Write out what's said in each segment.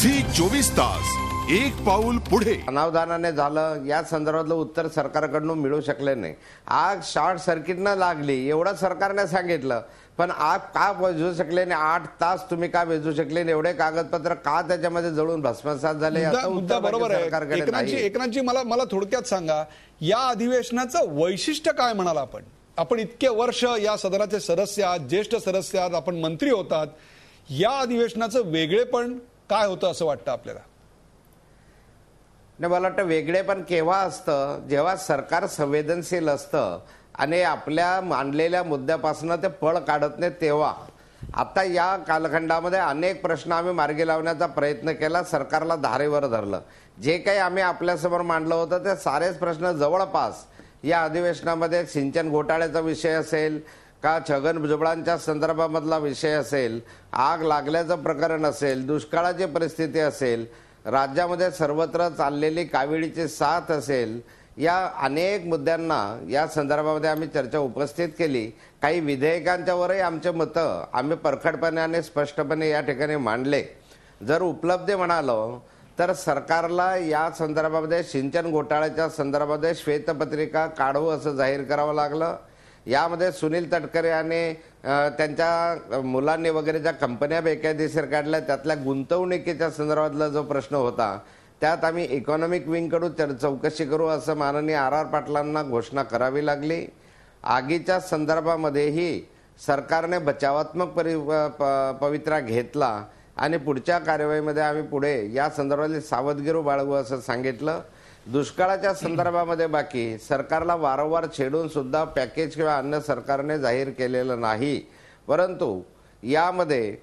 Zee 24 तास एक पाऊल पुढे. अनावधानाने झालं या संदर्भातलं उत्तर सरकारकडून मिळू शकले नाही. आग शॉर्ट सर्किटनं लागली एवढं सरकारने सांगितलं, पण आग का विझू शकले नाही? 8 तास तुम्ही का विझू शकले नाही? एवढे कागदपत्र का त्याच्यामध्ये जळून भस्मसात झाले? मुद्दा बरोबर आहे. एकनाथजी मला थोडक्यात सांगा, या अधिवेशनाचं वैशिष्ट्य काय म्हणाला आपण? आपण इतके वर्ष या सदनाचे सदस्य आहात, ज्येष्ठ सदस्य आहात, आपण मंत्री होतात. या अधिवेशनाचं वेगळेपण काय होतं असं वाटतं आपल्याला? नाही, मला वाटतं वेगळेपण केव्हा असतं, जेव्हा सरकार संवेदनशील असतं आणि आपल्या मांडलेल्या मुद्द्यापासून ते पळ काढत नाही तेव्हा. आता या कालखंडामध्ये अनेक प्रश्न आम्ही मार्गी लावण्याचा प्रयत्न केला, सरकारला धारेवर धरलं. जे काही आम्ही आपल्यासमोर मांडलं होतं ते सारेच प्रश्न जवळपास या अधिवेशनामध्ये सिंचन घोटाळ्याचा विषय असेल का, छगन भुजबळांच्या संदर्भामधला विषय असेल, आग लागल्याचं प्रकरण असेल, दुष्काळाची परिस्थिती असेल, राज्यामध्ये सर्वत्र चाललेली काविळीची साथ असेल, या अनेक मुद्द्यांना या संदर्भामध्ये आम्ही चर्चा उपस्थित केली. काही विधेयकांच्यावरही आमचे मतं आम्ही परखडपणे आणि स्पष्टपणे या ठिकाणी मांडले. जर उपलब्धी म्हणालो तर सरकारला या संदर्भामध्ये सिंचन घोटाळ्याच्या संदर्भामध्ये श्वेतपत्रिका काढू असं जाहीर करावं लागलं. यामध्ये सुनील तटकरे आणि त्यांच्या मुलांनी वगैरे ज्या कंपन्या बेकायदेशीर काढल्या त्यातल्या गुंतवणुकीच्या संदर्भातला जो प्रश्न होता त्यात आम्ही इकॉनॉमिक विंगकडून चौकशी करू असं माननीय RR पाटलांना घोषणा करावी लागली. आगीच्या संदर्भामध्येही सरकारने बचावात्मक पवित्रा घेतला आणि पुढच्या कार्यवाहीमध्ये आम्ही पुढे या संदर्भातली सावधगिरी बाळगू असं सांगितलं. दुष्काळाच्या संदर्भामध्ये बाकी सरकारला वारंवार छेडून सुद्धा पॅकेज किंवा अन्य सरकारने जाहीर केलेलं नाही. परंतु यामध्ये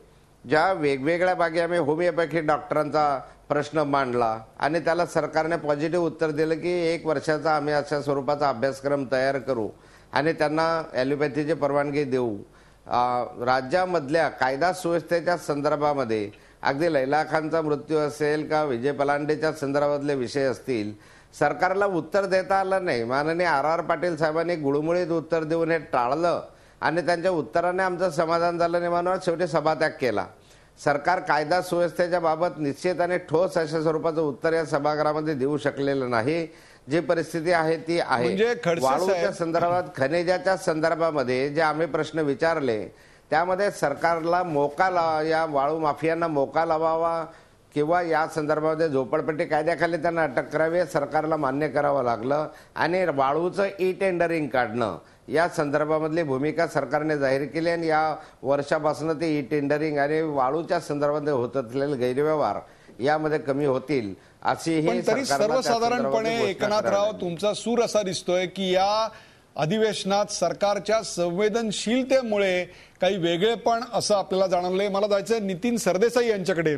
ज्या वेगवेगळ्या बागी आम्ही होमिओपॅथी डॉक्टरांचा प्रश्न मांडला आणि त्याला सरकारने पॉझिटिव्ह उत्तर दिलं की 1 वर्षाचा आम्ही अशा स्वरूपाचा अभ्यासक्रम तयार करू आणि त्यांना ॲलोपॅथीची परवानगी देऊ. राज्यामधल्या कायदा सुव्यवस्थेच्या संदर्भामध्ये अगदी लैला खानचा मृत्यू असेल का विजय पलांडेच्या संदर्भातले विषय असतील, सरकारला उत्तर देता आलं नाही. माननीय RR पाटील साहेबांनी गुळमुळीत उत्तर देऊन हे टाळलं आणि त्यांच्या उत्तराने आमचं समाधान झालं नाही म्हणून शेवटी सभात्याग केला. सरकार कायदा सुव्यवस्थेच्या बाबत निश्चित आणि ठोस अशा स्वरूपाचं उत्तर या सभागृहामध्ये देऊ शकलेलं नाही. जी परिस्थिती आहे ती आहे. म्हणजे वाळूच्या संदर्भात, खनिजाच्या संदर्भामध्ये जे आम्ही प्रश्न विचारले त्यामध्ये सरकारला या वाळू माफियांना मोका लावावा किंवा या संदर्भामध्ये झोपडपट्टी कायद्याखाली त्यांना अटक करावी सरकारला मान्य करावं लागलं. आणि वाळूचं टेंडरिंग काढणं या संदर्भामधली भूमिका सरकारने जाहीर केली आणि या वर्षापासून ते टेंडरिंग आणि वाळूच्या संदर्भात होत असलेले गैरव्यवहार यामध्ये कमी होतील अशी ही. तरी सर्वसाधारणपणे एकनाथराव, तुमचा सूर असा दिसतोय की या अधिवेशनात सरकारच्या संवेदनशीलतेमुळे काही वेगळेपण असं आपल्याला जाणवलंय. मला जायचंय नितीन सरदेसाई यांच्याकडे.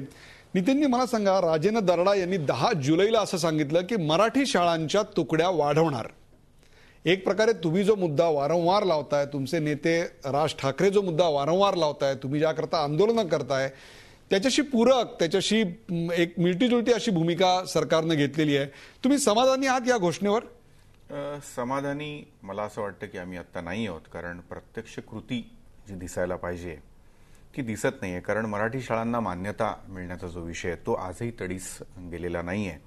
नितीनजी, मला सांगा, राजेंद्र दर्डा यांनी 10 जुलैला असं सांगितलं की मराठी शाळांच्या तुकड्या वाढवणार. एक प्रकारे तुम्ही जो मुद्दा वारंवार लावताय, तुमचे नेते राज ठाकरे जो मुद्दा वारंवार लावताय, तुम्ही ज्याकरता आंदोलनं करताय त्याच्याशी पूरक, त्याच्याशी एक मिळतीजुळती अशी भूमिका सरकारनं घेतलेली आहे. तुम्ही समाधानी आहात या घोषणेवर? समाधानी मला असं वाटतं की आम्ही आत्ता नाही आहोत, कारण प्रत्यक्ष कृती जी दिसायला पाहिजे ती दिसत नाहीये. कारण मराठी शाळांना मान्यता मिळण्याचा जो विषय आहे तो आजही तडीस गेलेला नाहीये.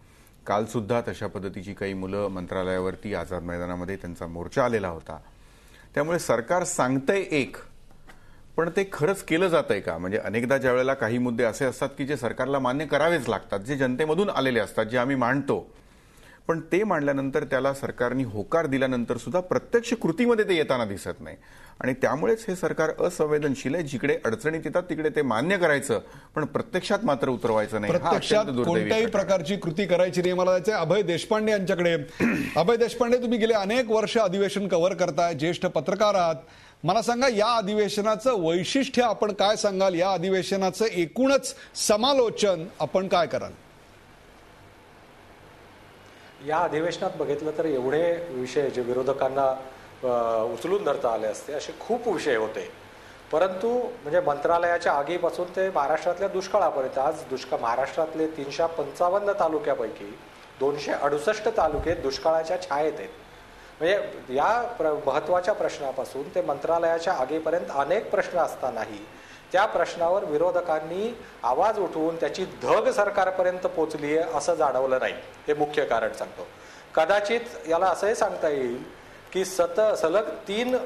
काल सुद्धा तशा पद्धतीची काही मुलं मंत्रालयावरती आझाद मैदानामध्ये त्यांचा मोर्चा आलेला होता. त्यामुळे सरकार सांगतंय एक, पण ते खरंच केलं जातंय का? म्हणजे अनेकदा ज्या वेळेला काही मुद्दे असे असतात की जे सरकारला मान्य करावेच लागतात, जे जनतेमधून आलेले असतात, जे आम्ही मांडतो, पण ते मांडल्यानंतर त्याला सरकारने होकार दिल्यानंतर सुद्धा प्रत्यक्ष कृतीमध्ये ते येताना दिसत नाही. आणि त्यामुळेच हे सरकार असंवेदनशील आहे. जिकडे अडचणीत येतात तिकडे ते मान्य करायचं, पण प्रत्यक्षात मात्र उतरवायचं नाही. प्रत्यक्षात कोणत्याही प्रकारची कृती करायची नाही. मला जायचंय अभय देशपांडे यांच्याकडे. अभय देशपांडे, तुम्ही गेले अनेक वर्ष अधिवेशन कव्हर करताय, ज्येष्ठ पत्रकार आहात. मला सांगा, या अधिवेशनाचं वैशिष्ट्य आपण काय सांगाल? या अधिवेशनाचं एकूणच समालोचन आपण काय कराल? या अधिवेशनात बघितलं तर एवढे विषय जे विरोधकांना उचलून धरता आले असते असे खूप विषय होते. परंतु म्हणजे मंत्रालयाच्या आगीपासून ते महाराष्ट्रातल्या दुष्काळापर्यंत, आज महाराष्ट्रातले 355 तालुक्यापैकी 268 तालुके दुष्काळाच्या छायेत आहेत. म्हणजे या महत्त्वाच्या प्रश्नापासून ते मंत्रालयाच्या आगीपर्यंत अनेक प्रश्न असतानाही त्या प्रश्नावर विरोधकांनी आवाज उठवून त्याची धग सरकारपर्यंत पोहोचली आहे असं जाणवलं नाही. हे मुख्य कारण सांगतो. कदाचित याला असंही सांगता येईल की सलग 3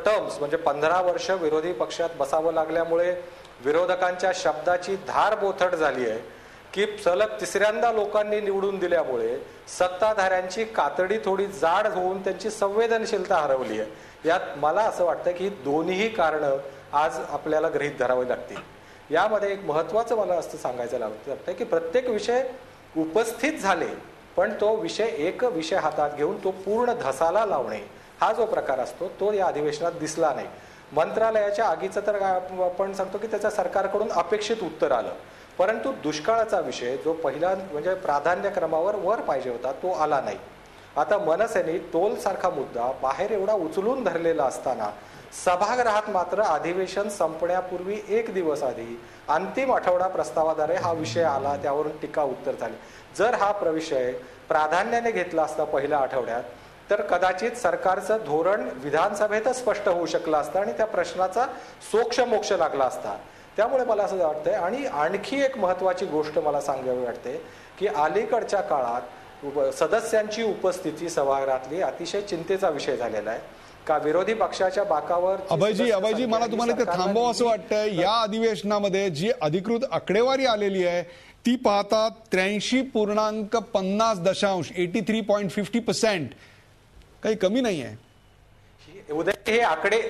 टर्म्स म्हणजे 15 वर्ष विरोधी पक्षात बसावं लागल्यामुळे विरोधकांच्या शब्दाची धार बोथट झाली आहे की सलग 3ऱ्यांदा लोकांनी निवडून दिल्यामुळे सत्ताधाऱ्यांची कातडी थोडी जाड होऊन त्यांची संवेदनशीलता हरवली आहे. यात मला असं वाटतं की दोन्ही कारणं आज आपल्याला गृहीत धरावी लागतील. यामध्ये एक महत्वाचं मला असं सांगायचं लागतं की प्रत्येक विषय उपस्थित झाले पण तो एक विषय हातात घेऊन तो पूर्ण धसाला लावणे हा जो प्रकार असतो तो या अधिवेशनात दिसला नाही. मंत्रालयाच्या आगीचं तर आपण सांगतो की त्याच्या सरकारकडून अपेक्षित उत्तर आलं, परंतु दुष्काळाचा विषय जो पहिला म्हणजे प्राधान्य क्रमावर वर पाहिजे होता तो आला नाही. आता मनसेने टोल सारखा मुद्दा बाहेर एवढा उचलून धरलेला असताना सभागृहात मात्र अधिवेशन संपण्यापूर्वी 1 दिवस आधी अंतिम आठवडा प्रस्तावाद्वारे हा विषय आला, त्यावरून टीका उत्तर झाली. जर हा विषय प्राधान्याने घेतला असता पहिल्या आठवड्यात तर कदाचित सरकारचं धोरण विधानसभेतच स्पष्ट होऊ शकलं असतं आणि त्या प्रश्नाचा सोक्ष लागला असता. त्यामुळे मला असं वाटतंय. आणि आणखी एक महत्वाची गोष्ट मला सांगावी वाटते की अलीकडच्या काळात सदस्यांची उपस्थिती सभागृहातली अतिशय चिंतेचा विषय झालेला आहे. का विरोधी पक्षाच्या बाकावर अभयजी मला तुम्हाला इथे थांबावं असं वाटतंय. या अधिवेशनामध्ये जी अधिकृत आकडेवारी आलेली आहे ती पाहता 83.50 83.50% काही कमी नाही आहे.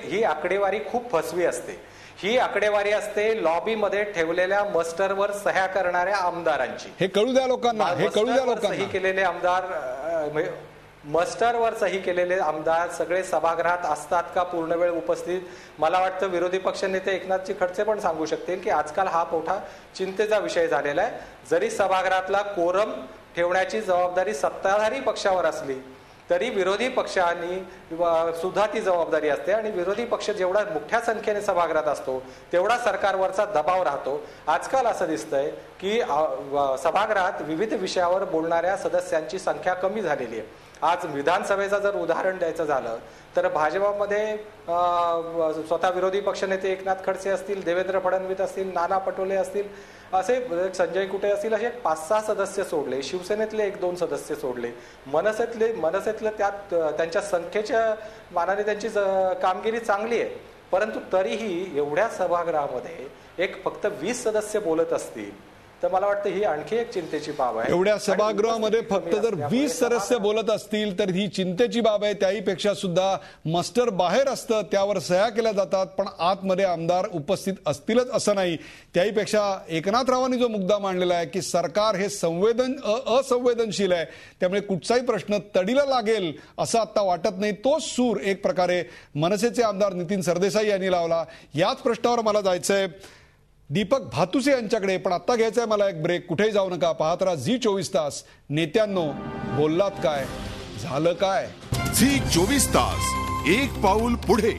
ही आकडेवारी खूप फसवी असते. ही आकडेवारी असते लॉबीमध्ये ठेवलेल्या मस्टरवर सह्या करणाऱ्या आमदारांची. हे कळू द्या लोकांना, हे कळू द्या लोकांना. सही केलेले आमदार मस्टरवर सही केलेले आमदार सगळे सभागृहात असतात का पूर्ण वेळ उपस्थित? मला वाटतं विरोधी पक्षनेते एकनाथजी खडसे पण सांगू शकतील की आजकाल हा मोठा चिंतेचा विषय झालेला आहे. जरी सभागृहातला कोरम ठेवण्याची जबाबदारी सत्ताधारी पक्षावर असली तरी विरोधी पक्षांनी सुद्धा ती जबाबदारी असते आणि विरोधी पक्ष जेवढा मोठ्या संख्येने सभागृहात असतो तेवढा सरकारवरचा दबाव राहतो. आजकाल असं दिसतंय की सभागृहात विविध विषयावर बोलणाऱ्या सदस्यांची संख्या कमी झालेली आहे. आज विधानसभेचं जर उदाहरण द्यायचं झालं तर भाजपामध्ये स्वतः विरोधी पक्षनेते एकनाथ खडसे असतील, देवेंद्र फडणवीस असतील, नाना पटोले असतील, असे संजय कुटे असतील, असे 5-6 सदस्य सोडले. शिवसेनेतले 1-2 सदस्य सोडले. मनसेतले त्यात त्यांच्या संख्येच्या मानाने त्यांची कामगिरी चांगली आहे, परंतु तरीही एवढ्या सभागृहामध्ये एक फक्त 20 सदस्य बोलत असतील तर मला वाटतं ही आणखी एक चिंतेची बाब आहे. एवढ्या सभागृहामध्ये फक्त जर 20 सदस्य बोलत असतील तर ही चिंतेची बाब आहे. त्याहीपेक्षा सुद्धा मस्टर बाहेर असतं, त्यावर सह्या केल्या जातात, पण आतमध्ये आमदार उपस्थित असतीलच असं नाही. त्याहीपेक्षा एकनाथरावांनी जो मुद्दा मांडलेला आहे की सरकार हे असंवेदनशील आहे, त्यामुळे कुठचाही प्रश्न तडीला लागेल असं आता वाटत नाही. तोच सूर एक प्रकारे मनसेचे आमदार नितीन सरदेसाई यांनी लावला. याच प्रश्नावर मला जायचंय दीपक भातुसे यांच्याकडे, पण आता घ्यायचा आहे मला एक ब्रेक. कुठेही जाऊ नका, पाहत राहा झी 24 तास. नेत्यांनो, बोललात काय, झालं काय? झी 24 तास, एक पाऊल पुढे.